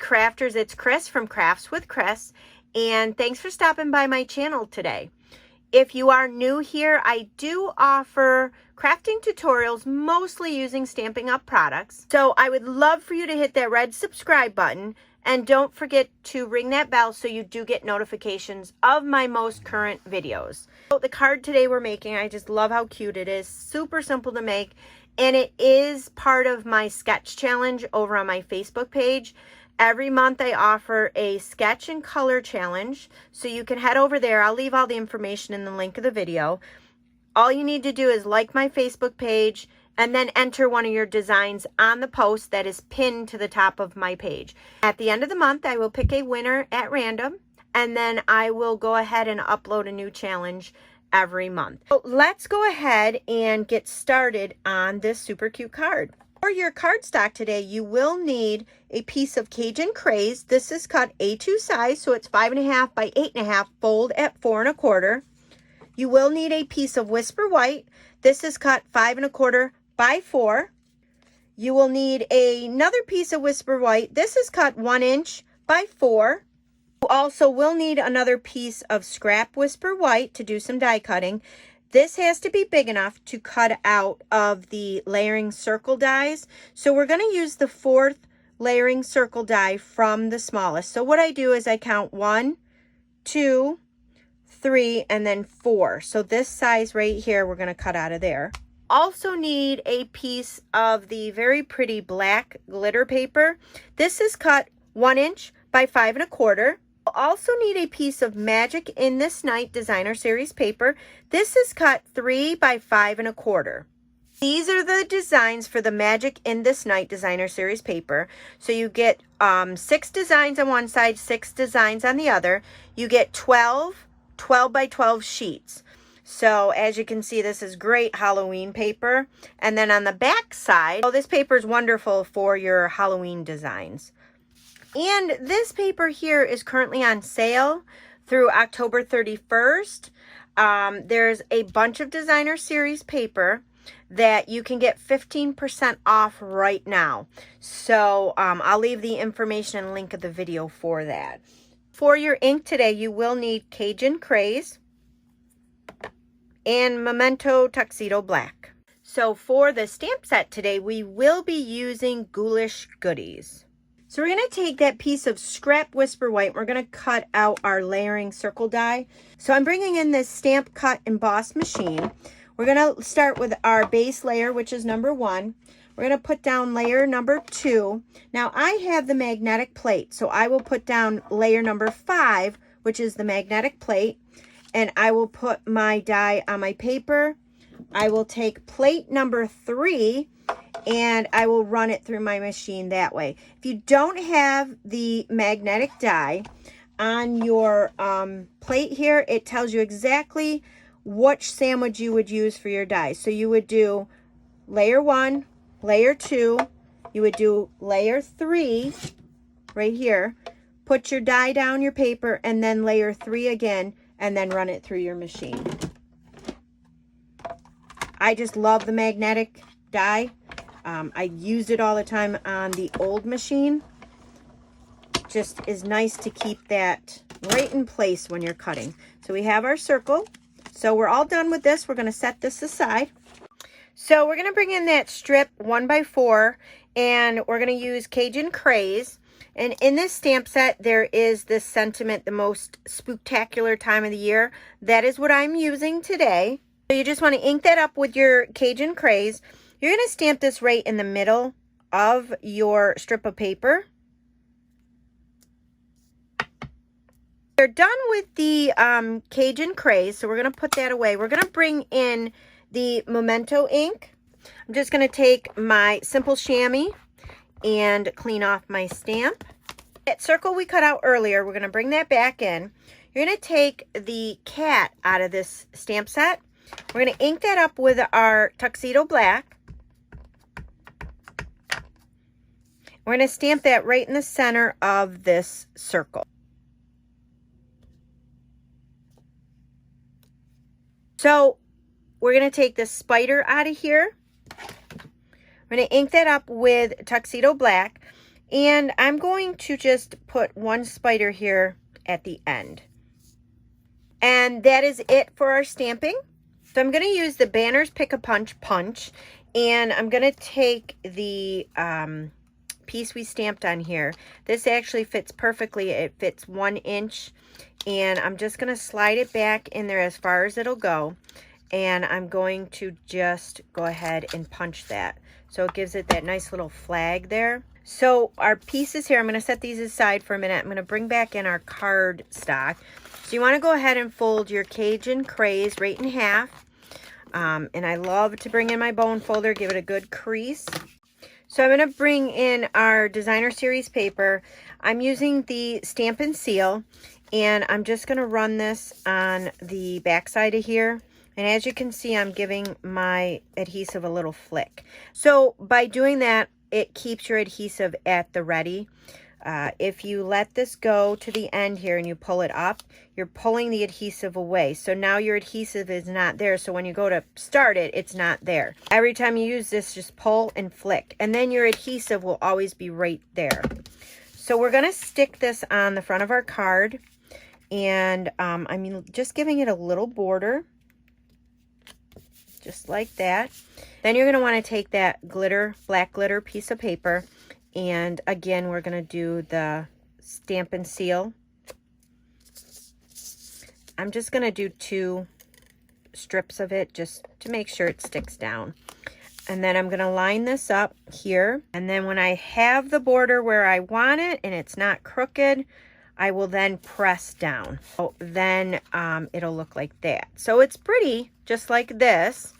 crafters, it's Chris from Crafts with Chris, and thanks for stopping by my channel today. If you are new here, I do offer crafting tutorials mostly using Stampin' Up! Products. So I would love for you to hit that red subscribe button, and don't forget to ring that bell so you do get notifications of my most current videos. So the card today we're making, I just love how cute it is. Super simple to make, and it is part of my sketch challenge over on my Facebook page. Every month I offer a sketch and color challenge, so you can head over there. I'll leave all the information in the link of the video. All you need to do is like my Facebook page and then enter one of your designs on the post that is pinned to the top of my page. At the end of the month, I will pick a winner at random, and then I will go ahead and upload a new challenge every month. So let's go ahead and get started on this super cute card. For your cardstock today, you will need a piece of Cajun Craze. This is cut A2 size, so it's 5.5 by 8.5, fold at 4 1/4. You will need a piece of Whisper White. This is cut 5 1/4 by 4. You will need another piece of Whisper White. This is cut 1 inch by 4. You also will need another piece of scrap Whisper White to do some die cutting. This has to be big enough to cut out of the layering circle dies. So we're going to use the 4th layering circle die from the smallest. So what I do is I count 1, 2, 3, and then 4. So this size right here, we're going to cut out of there. Also need a piece of the very pretty black glitter paper. This is cut 1 inch by 5 1/4. You'll also need a piece of Magic in This Night Designer Series paper. This is cut 3 by 5 1/4. These are the designs for the Magic in This Night Designer Series paper. So you get 6 designs on one side, 6 designs on the other. You get 12 by 12 sheets. So as you can see, this is great Halloween paper. And then on the back side, oh, this paper is wonderful for your Halloween designs. And this paper here is currently on sale through October 31st. There's a bunch of designer series paper that you can get 15% off right now. So I'll leave the information and link of the video for that. For your ink today, you will need Cajun Craze and Memento Tuxedo Black. So for the stamp set today, we will be using Ghoulish Goodies. So we're going to take that piece of scrap Whisper White. We're going to cut out our layering circle die. So I'm bringing in this Stamp Cut Emboss machine. We're going to start with our base layer, which is number 1. We're going to put down layer number 2. Now I have the magnetic plate, so I will put down layer number 5, which is the magnetic plate. And I will put my die on my paper. I will take plate number 3 and I will run it through my machine that way. If you don't have the magnetic die on your plate here, it tells you exactly which sandwich you would use for your die. So you would do layer 1, layer 2, you would do layer 3 right here, put your die down your paper, and then layer 3 again, and then run it through your machine. I just love the magnetic die. I use it all the time on the old machine. Just is nice to keep that right in place when you're cutting. So we have our circle. So we're all done with this. We're going to set this aside. So we're going to bring in that strip 1 by 4, and we're going to use Cajun Craze. And in this stamp set, there is this sentiment, the most spooktacular time of the year. That is what I'm using today. So you just want to ink that up with your Cajun Craze. You're going to stamp this right in the middle of your strip of paper. We're done with the Cajun Craze, so we're going to put that away. We're going to bring in the Memento ink. I'm just going to take my simple chamois and clean off my stamp. That circle we cut out earlier, we're going to bring that back in. You're going to take the cat out of this stamp set. We're going to ink that up with our Tuxedo Black. We're going to stamp that right in the center of this circle. So we're going to take the spider out of here. We're going to ink that up with Tuxedo Black. And I'm going to just put one spider here at the end. And that is it for our stamping. So I'm going to use the Banners Pick-a-Punch punch, and I'm going to take the piece we stamped on here. This actually fits perfectly. It fits 1 inch, and I'm just going to slide it back in there as far as it'll go, and I'm going to just go ahead and punch that. So it gives it that nice little flag there. So our pieces here, I'm going to set these aside for a minute. I'm going to bring back in our card stock. So you want to go ahead and fold your Cajun Craze right in half. And I love to bring in my bone folder, give it a good crease. So I'm going to bring in our designer series paper. I'm using the Stampin' Seal, and I'm just going to run this on the back side of here. And as you can see, I'm giving my adhesive a little flick. So by doing that, it keeps your adhesive at the ready. If you let this go to the end here and you pull it up, you're pulling the adhesive away. So now your adhesive is not there. So when you go to start it, it's not there. Every time you use this, just pull and flick. And then your adhesive will always be right there. So we're going to stick this on the front of our card. And I'm just giving it a little border. Just like that. Then you're going to want to take that glitter, black glitter piece of paper. And again, we're going to do the Stampin' Seal. I'm just going to do 2 strips of it just to make sure it sticks down. And then I'm going to line this up here. And then when I have the border where I want it and it's not crooked, I will then press down. So then it'll look like that. So it's pretty, just like this,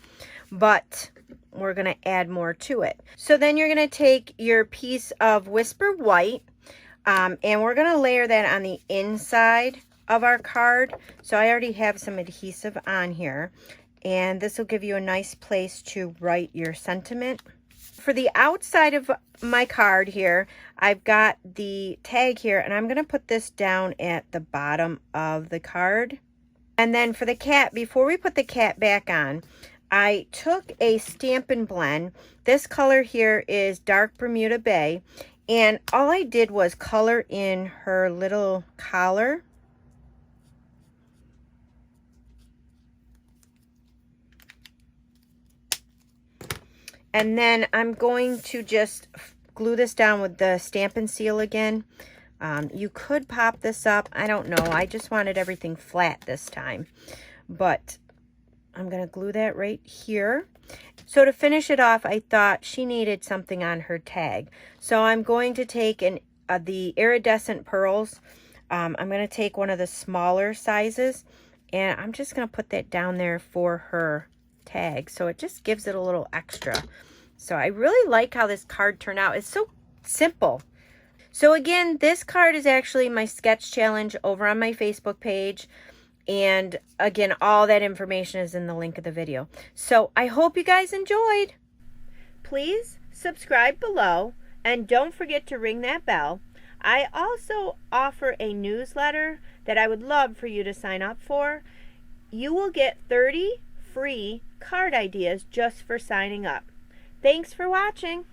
but we're going to add more to it. So then you're going to take your piece of Whisper White, and we're going to layer that on the inside of our card. So I already have some adhesive on here, and this will give you a nice place to write your sentiment. For the outside of my card here, I've got the tag here, and I'm going to put this down at the bottom of the card. And then for the cat, before we put the cat back on, I took a Stampin' blend. This color here is Dark Bermuda Bay, and all I did was color in her little collar. And then I'm going to just glue this down with the Stampin' Seal again. You could pop this up. I don't know. I just wanted everything flat this time. But I'm going to glue that right here. So to finish it off, I thought she needed something on her tag. So I'm going to take the iridescent pearls. I'm going to take one of the smaller sizes, and I'm just going to put that down there for her tag. So it just gives it a little extra. So I really like how this card turned out. It's so simple. So again, this card is actually my sketch challenge over on my Facebook page. And again, all that information is in the link of the video. So I hope you guys enjoyed. Please subscribe below and don't forget to ring that bell. I also offer a newsletter that I would love for you to sign up for. You will get 30 free card ideas just for signing up. Thanks for watching.